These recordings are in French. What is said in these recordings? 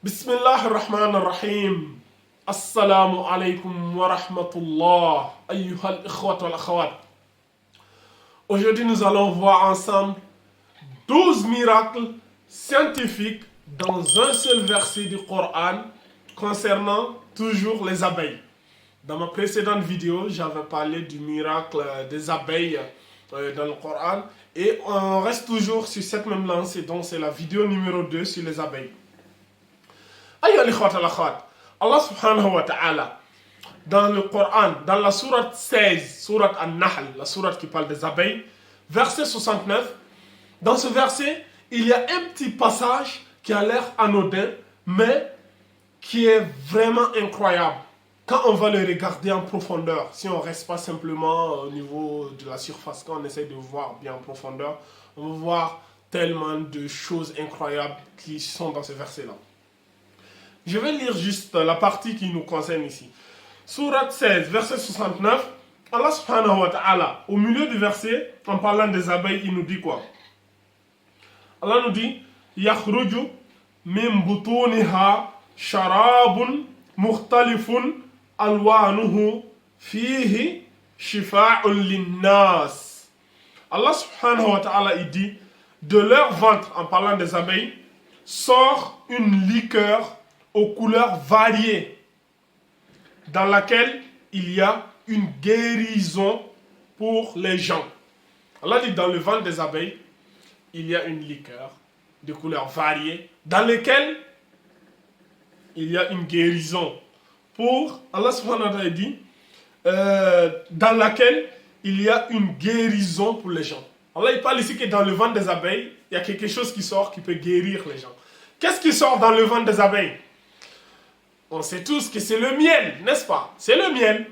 بسم الله الرحمن الرحيم السلام عليكم ورحمة الله أيها الإخوة والأخوات. Aujourd'hui nous allons voir ensemble 12 miracles scientifiques dans un seul verset du Coran concernant toujours les abeilles. Dans ma précédente vidéo, j'avais parlé du miracle des abeilles dans le Coran et on reste toujours sur cette même lancée, donc c'est la vidéo numéro 2 sur les abeilles. Allah subhanahu wa ta'ala, dans le Coran, dans la sourate 16, sourate An-Nahl, la sourate qui parle des abeilles, verset 69, dans ce verset, il y a un petit passage qui a l'air anodin, mais qui est vraiment incroyable. Quand on va le regarder en profondeur, si on ne reste pas simplement au niveau de la surface, quand on essaie de voir bien en profondeur, on va voir tellement de choses incroyables qui sont dans ce verset-là. Je vais lire juste la partie qui nous concerne ici. Sourate 16, verset 69. Allah subhanahu wa ta'ala, au milieu du verset, en parlant des abeilles, il nous dit quoi? Allah nous dit Yakhruju min butuniha sharabun mukhtalifun alwanuhu fihi shifa'un linnas. Allah subhanahu wa ta'ala, il dit de leur ventre, en parlant des abeilles, sort une liqueur aux couleurs variées, dans laquelle il y a une guérison pour les gens. Allah dit dans le ventre des abeilles, il y a une liqueur de couleurs variées, dans laquelle il y a une guérison pour, Allah subhanahu wa ta'ala dit, dans laquelle il y a une guérison pour les gens. Allah il parle ici que dans le ventre des abeilles, il y a quelque chose qui sort qui peut guérir les gens. Qu'est-ce qui sort dans le ventre des abeilles? On sait tous que c'est le miel, n'est-ce pas? C'est le miel.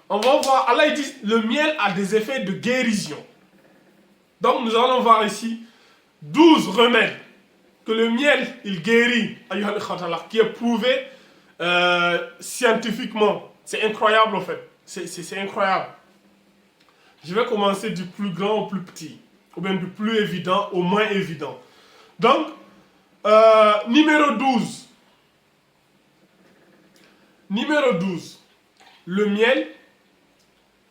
On va voir, Allah dit, le miel a des effets de guérison. Donc nous allons voir ici 12 remèdes que le miel, il guérit, qui est prouvé scientifiquement. C'est incroyable en fait. C'est incroyable. Je vais commencer du plus grand au plus petit, ou bien du plus évident au moins évident. Donc, numéro 12. Numéro 12, le miel,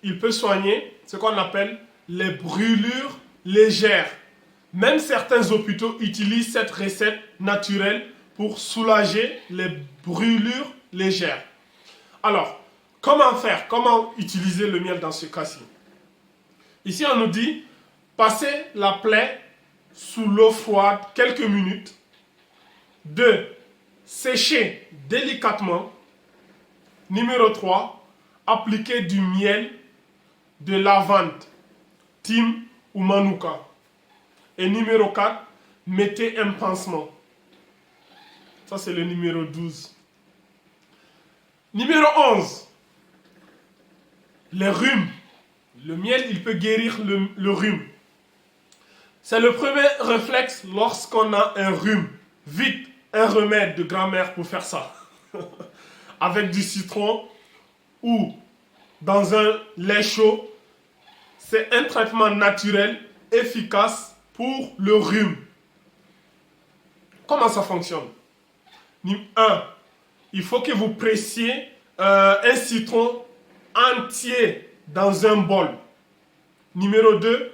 il peut soigner ce qu'on appelle les brûlures légères. Même certains hôpitaux utilisent cette recette naturelle pour soulager les brûlures légères. Alors, comment faire? Comment utiliser le miel dans ce cas-ci? Ici, on nous dit, passer la plaie sous l'eau froide quelques minutes. 2. Sécher délicatement. Numéro 3, appliquer du miel de lavande, thym ou manuka. Et numéro 4, mettez un pansement. Ça, c'est le numéro 12. Numéro 11, les rhumes. Le miel, il peut guérir le rhume. C'est le premier réflexe lorsqu'on a un rhume. Vite, un remède de grand-mère pour faire ça. Avec du citron ou dans un lait chaud. C'est un traitement naturel, efficace pour le rhume. Comment ça fonctionne? 1. Il faut que vous pressiez un citron entier dans un bol. Numéro 2.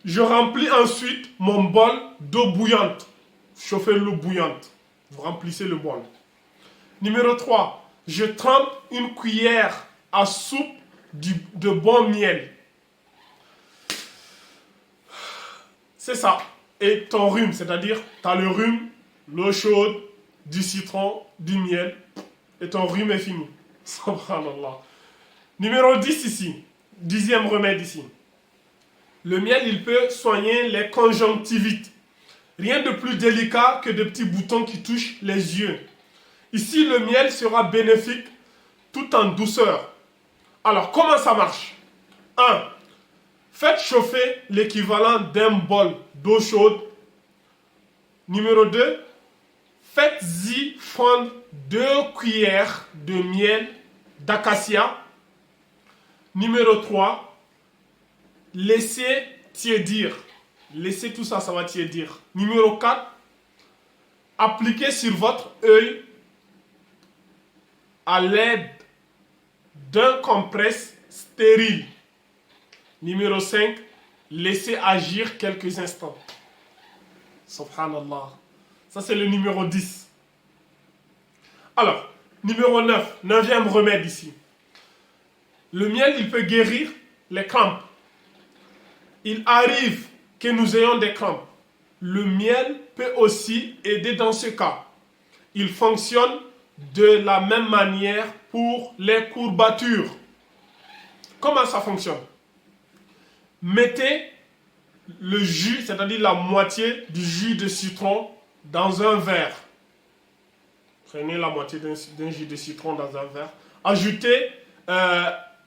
Je remplis ensuite mon bol d'eau bouillante. Chauffez l'eau bouillante. Vous remplissez le bol. Numéro 3, je trempe une cuillère à soupe de bon miel. C'est ça. Et ton rhume, c'est-à-dire, tu as le rhume, l'eau chaude, du citron, du miel, et ton rhume est fini. Subhanallah. Numéro 10 ici, 10e remède ici. Le miel, il peut soigner les conjonctivites. Rien de plus délicat que de petits boutons qui touchent les yeux. Ici, le miel sera bénéfique tout en douceur. Alors, comment ça marche? 1. Faites chauffer l'équivalent d'un bol d'eau chaude. Numéro 2. Faites-y fondre 2 cuillères de miel d'acacia. Numéro 3. Laissez tiédir. Laissez tout ça, ça va tiédir. Numéro 4. Appliquez sur votre œil à l'aide d'un compresse stérile. Numéro 5, laissez agir quelques instants. Subhanallah. Ça, c'est le numéro 10. Alors, numéro 9, neuvième remède ici. Le miel, il peut guérir les crampes. Il arrive que nous ayons des crampes. Le miel peut aussi aider dans ce cas. Il fonctionne de la même manière pour les courbatures. Comment ça fonctionne? Mettez le jus, c'est-à-dire la moitié du jus de citron dans un verre. Prenez la moitié d'un jus de citron dans un verre. Ajoutez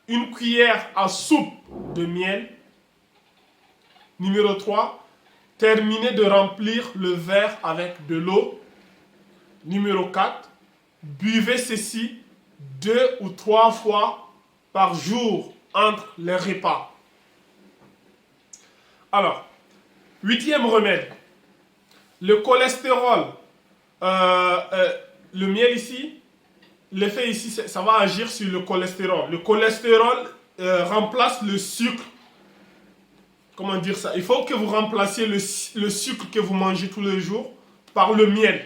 une cuillère à soupe de miel. Numéro 3, terminez de remplir le verre avec de l'eau. Numéro 4, buvez ceci 2 ou 3 fois par jour entre les repas. Alors, 8e remède, le cholestérol. Le miel ici, l'effet ici, ça va agir sur le cholestérol. Le cholestérol remplace le sucre. Comment dire ça? Il faut que vous remplaciez le sucre que vous mangez tous les jours par le miel.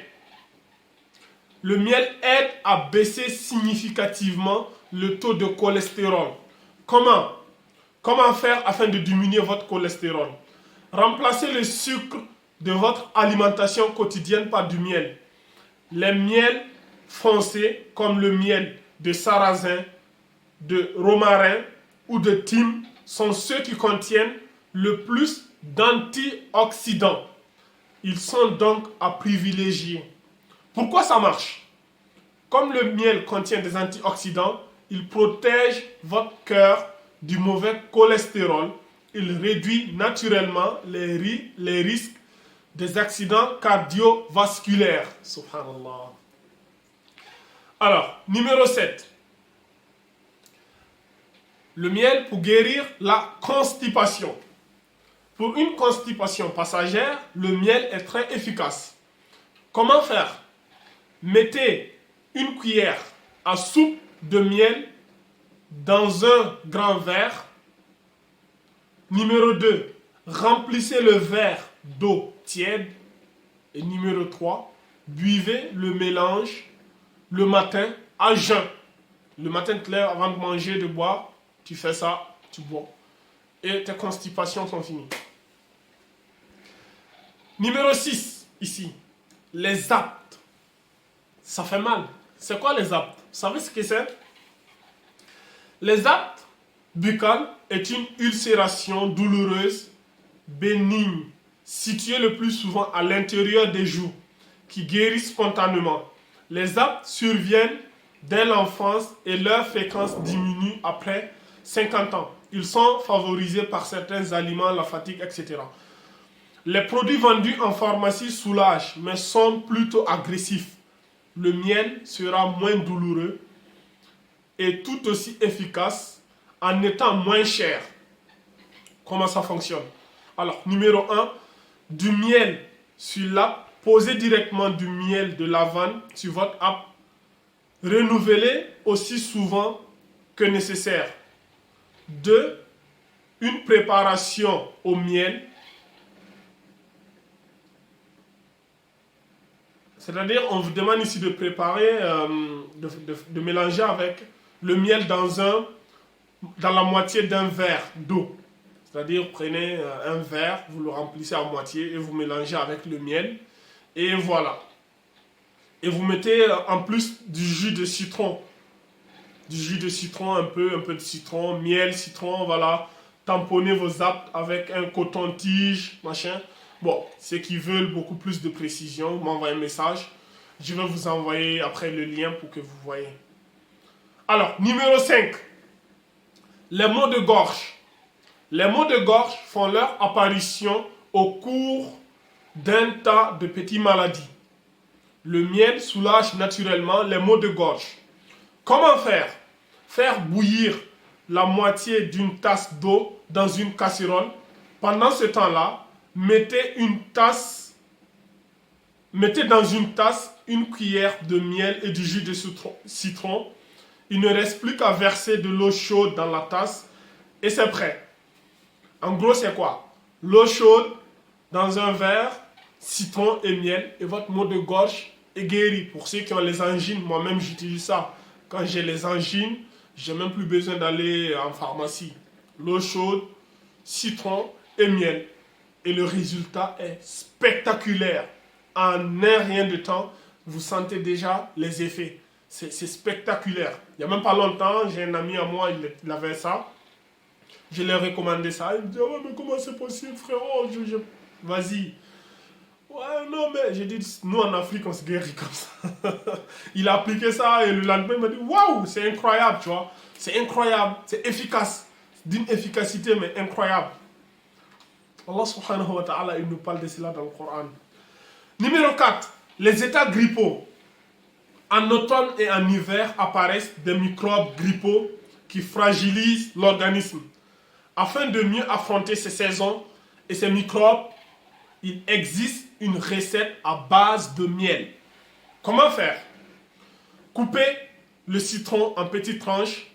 Le miel aide à baisser significativement le taux de cholestérol. Comment? Comment faire afin de diminuer votre cholestérol? Remplacez le sucre de votre alimentation quotidienne par du miel. Les miels foncés, comme le miel de sarrasin, de romarin ou de thym, sont ceux qui contiennent le plus d'antioxydants. Ils sont donc à privilégier. Pourquoi ça marche? Comme le miel contient des antioxydants, il protège votre cœur du mauvais cholestérol. Il réduit naturellement les risques des accidents cardiovasculaires. Subhanallah. Alors, numéro 7. Le miel pour guérir la constipation. Pour une constipation passagère, le miel est très efficace. Comment faire? Mettez une cuillère à soupe de miel dans un grand verre. Numéro 2, remplissez le verre d'eau tiède. Et numéro 3, buvez le mélange le matin à jeun. Le matin, tu te lèves avant de manger, de boire, tu fais ça, tu bois. Et tes constipations sont finies. Numéro 6, ici, les aptes. Ça fait mal. C'est quoi les aptes? Vous savez ce que c'est? Les aptes buccales est une ulcération douloureuse, bénigne, située le plus souvent à l'intérieur des joues, qui guérit spontanément. Les aptes surviennent dès l'enfance et leur fréquence diminue après 50 ans. Ils sont favorisés par certains aliments, la fatigue, etc. Les produits vendus en pharmacie soulagent, mais sont plutôt agressifs. Le miel sera moins douloureux et tout aussi efficace en étant moins cher. Comment ça fonctionne? Alors, numéro 1, du miel sur l'app. Posez directement du miel de lavande sur votre app. Renouvelez aussi souvent que nécessaire. 2, une préparation au miel. C'est-à-dire, on vous demande ici de préparer, de mélanger avec le miel dans la moitié d'un verre d'eau. C'est-à-dire, prenez un verre, vous le remplissez à moitié et vous mélangez avec le miel. Et voilà. Et vous mettez en plus du jus de citron. Du jus de citron, un peu de citron, miel, citron, voilà. Tamponnez vos apps avec un coton-tige, machin. Bon, ceux qui veulent beaucoup plus de précision, m'envoyez un message. Je vais vous envoyer après le lien pour que vous voyez. Alors, numéro 5. Les maux de gorge. Les maux de gorge font leur apparition au cours d'un tas de petites maladies. Le miel soulage naturellement les maux de gorge. Comment faire? Faire bouillir la moitié d'une tasse d'eau dans une casserole. Pendant ce temps-là, mettez une tasse Mettez dans une tasse une cuillère de miel et du jus de citron. Il ne reste plus qu'à verser de l'eau chaude dans la tasse et c'est prêt. En gros, c'est quoi? L'eau chaude dans un verre, citron et miel, et votre mot de gorge est guéri. Pour ceux qui ont les angines, moi-même j'utilise ça. Quand j'ai les angines, j'ai même plus besoin d'aller en pharmacie. L'eau chaude, citron et miel. Et le résultat est spectaculaire. En un rien de temps, vous sentez déjà les effets. C'est spectaculaire. Il n'y a même pas longtemps, j'ai un ami à moi, il avait ça. Je lui ai recommandé ça. Il me dit, oh, mais comment c'est possible, frérot? Vas-y. Ouais, non, mais j'ai dit, nous en Afrique, on se guérit comme ça. Il a appliqué ça et le lendemain, il m'a dit, waouh, c'est incroyable, tu vois. C'est incroyable, c'est efficace. D'une efficacité, mais incroyable. Allah subhanahu wa ta'ala, il nous parle de cela dans le Coran. Numéro 4, les états grippaux. En automne et en hiver apparaissent des microbes grippaux qui fragilisent l'organisme. Afin de mieux affronter ces saisons et ces microbes, il existe une recette à base de miel. Comment faire? Coupez le citron en petites tranches.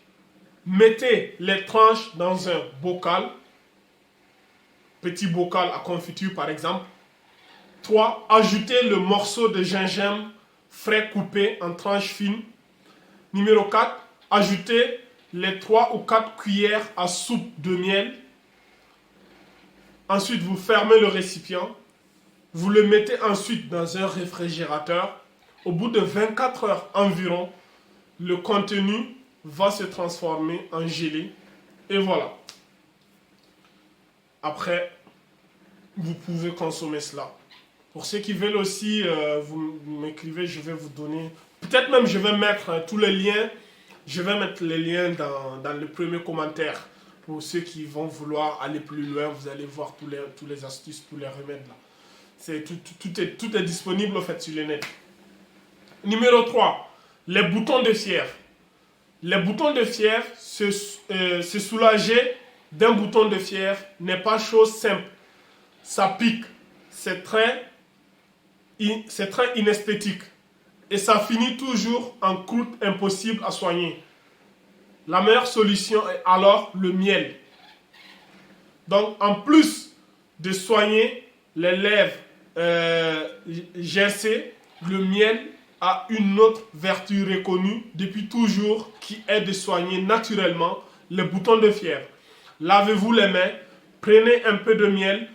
Mettez les tranches dans un bocal. Petit bocal à confiture par exemple. 3. Ajoutez le morceau de gingembre frais coupé en tranches fines. Numéro 4. Ajoutez les 3 ou 4 cuillères à soupe de miel. Ensuite, vous fermez le récipient. Vous le mettez ensuite dans un réfrigérateur. Au bout de 24 heures environ, le contenu va se transformer en gelée. Et voilà. Après, vous pouvez consommer cela. Pour ceux qui veulent aussi, vous m'écrivez, je vais vous donner... Peut-être même je vais mettre tous les liens. Je vais mettre les liens dans le premier commentaire. Pour ceux qui vont vouloir aller plus loin, vous allez voir tous les astuces, tous les remèdes là. Tout est disponible en fait sur le net. Numéro 3, les boutons de fièvre. Les boutons de fièvre, se soulager d'un bouton de fièvre n'est pas chose simple. Ça pique, c'est très inesthétique. Et ça finit toujours en croûte impossible à soigner. La meilleure solution est alors le miel. Donc, en plus de soigner les lèvres gercées, le miel a une autre vertu reconnue depuis toujours qui est de soigner naturellement les boutons de fièvre. Lavez-vous les mains, prenez un peu de miel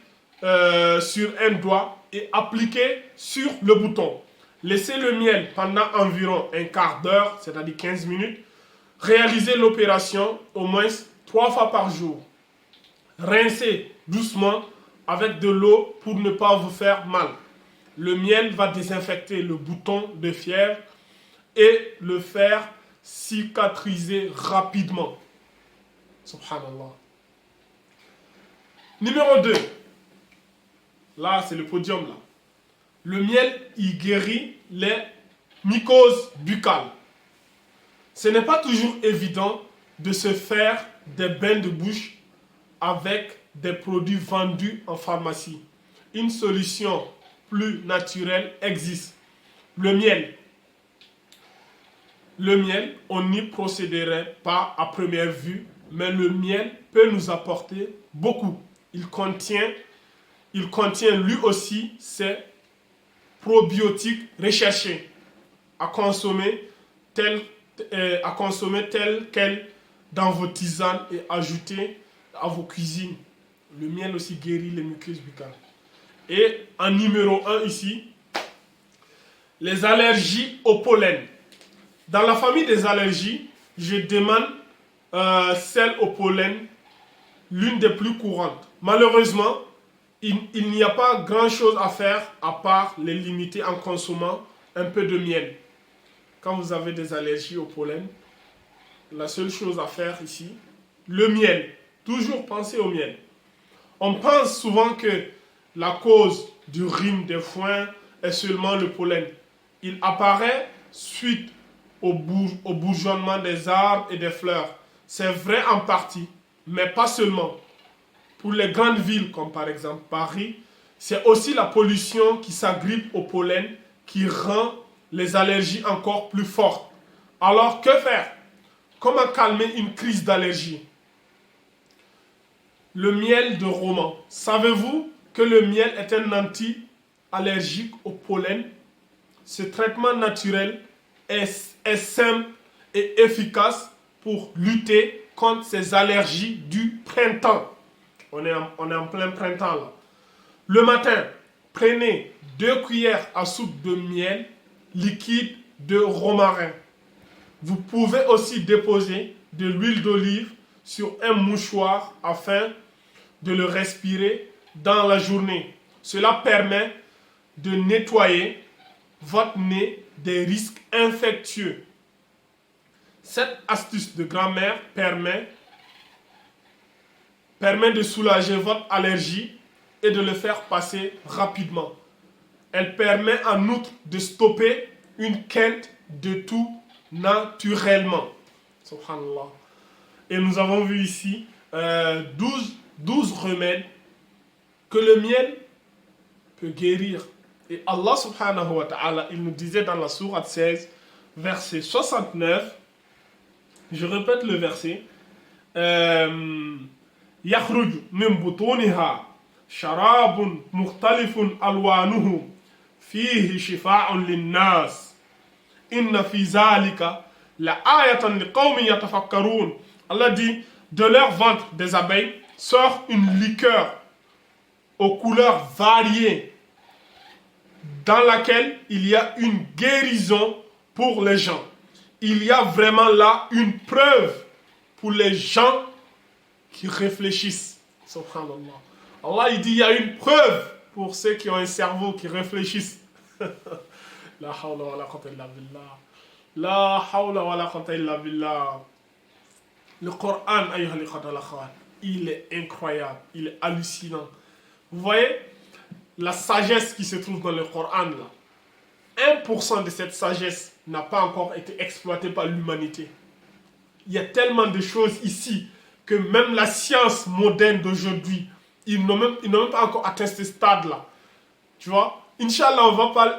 sur un doigt et appliquez sur le bouton. Laissez le miel pendant environ un quart d'heure, c'est-à-dire 15 minutes. Réalisez l'opération au moins 3 fois par jour. Rincez doucement avec de l'eau pour ne pas vous faire mal. Le miel va désinfecter le bouton de fièvre et le faire cicatriser rapidement. Subhanallah. Numéro 2. Là, c'est le podium là. Le miel, il guérit les mycoses buccales. Ce n'est pas toujours évident de se faire des bains de bouche avec des produits vendus en pharmacie. Une solution plus naturelle existe. Le miel. Le miel, on n'y procéderait pas à première vue, mais le miel peut nous apporter beaucoup. Il contient lui aussi ces probiotiques recherchés à consommer tel quel dans vos tisanes et ajouter à vos cuisines. Le miel aussi guérit les muqueuses buccales. Et en numéro 1 ici, les allergies au pollen. Dans la famille des allergies, je demande celle au pollen, l'une des plus courantes. Malheureusement, il n'y a pas grand-chose à faire à part les limiter en consommant un peu de miel. Quand vous avez des allergies au pollen, la seule chose à faire ici, le miel. Toujours pensez au miel. On pense souvent que la cause du rhume des foins est seulement le pollen. Il apparaît suite au bourgeonnement des arbres et des fleurs. C'est vrai en partie, mais pas seulement. Pour les grandes villes comme par exemple Paris, C'est aussi la pollution qui s'agrippe au pollen qui rend les allergies encore plus fortes. Alors, que faire? Comment calmer une crise d'allergie? Le miel de roman. Savez-vous que le miel est un anti-allergique au pollen? Ce traitement naturel est simple et efficace pour lutter contre ces allergies du printemps. On est en plein printemps là. Le matin, prenez 2 cuillères à soupe de miel liquide de romarin. Vous pouvez aussi déposer de l'huile d'olive sur un mouchoir afin de le respirer dans la journée. Cela permet de nettoyer votre nez des risques infectieux. Cette astuce de grand-mère permet de soulager votre allergie et de le faire passer rapidement. Elle permet en outre de stopper une quinte de tout naturellement. Subhanallah. Et nous avons vu ici 12 remèdes que le miel peut guérir. Et Allah subhanahu wa ta'ala, il nous disait dans la sourate 16, verset 69, je répète le verset, يخرج من بطونها شراب مختلف ألوانه فيه شفاء للناس إن في ذلك لآية لقوم يتفكرون. Allah dit, de leur ventre des abeilles sort une liqueur aux couleurs variées dans laquelle il y a une guérison pour les gens. Il y a vraiment là une preuve pour les gens qui réfléchissent. Subhanallah. Allah il dit il y a une preuve pour ceux qui ont un cerveau qui réfléchissent. La hawla wa la quwwata illa billah. La hawla wa la quwwata illa billah. Le Coran, il est incroyable, il est hallucinant. Vous voyez la sagesse qui se trouve dans le Coran là. 1% de cette sagesse n'a pas encore été exploitée par l'humanité. Il y a tellement de choses ici que même la science moderne d'aujourd'hui, ils n'ont même pas encore atteint ce stade-là. Tu vois? Inch'Allah,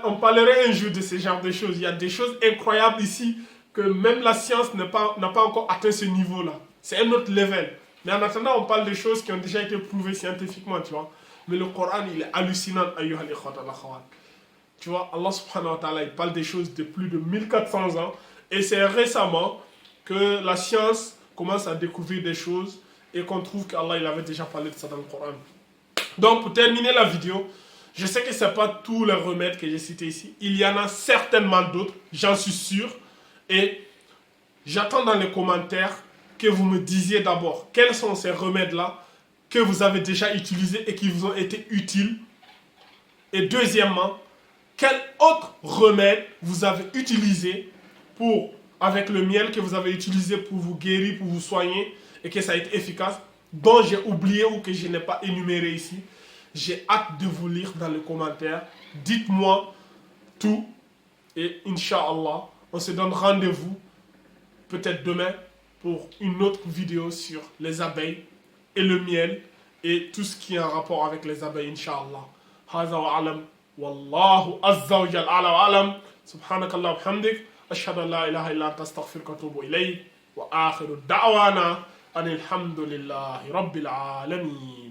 on parlerait un jour de ce genre de choses. Il y a des choses incroyables ici que même la science n'a pas encore atteint ce niveau-là. C'est un autre level. Mais en attendant, on parle de choses qui ont déjà été prouvées scientifiquement, tu vois. Mais le Coran, il est hallucinant, ayyuhal ikhwat al-akhawat. Tu vois, Allah subhanahu wa ta'ala, il parle des choses de plus de 1400 ans. Et c'est récemment que la science commence à découvrir des choses et qu'on trouve qu'Allah, il avait déjà parlé de ça dans le Coran. Donc, pour terminer la vidéo, je sais que ce n'est pas tous les remèdes que j'ai cités ici. Il y en a certainement d'autres, j'en suis sûr. Et j'attends dans les commentaires que vous me disiez d'abord quels sont ces remèdes-là que vous avez déjà utilisés et qui vous ont été utiles. Et deuxièmement, quel autre remède vous avez utilisé avec le miel que vous avez utilisé pour vous guérir, pour vous soigner et que ça a été efficace, dont j'ai oublié ou que je n'ai pas énuméré ici. J'ai hâte de vous lire dans les commentaires. Dites-moi tout et Inch'Allah, on se donne rendez-vous peut-être demain pour une autre vidéo sur les abeilles et le miel et tout ce qui est en rapport avec les abeilles, Inch'Allah. Hadha wa alam. Wallahu azza wa jal ala wa alam. Subhanakallah wa bihamdik. Ashhadu an la ilaha illa anta astaghfiruka wa atubu ilayk. Wa akhiru da'wana anil hamdulillahi rabbil alamin.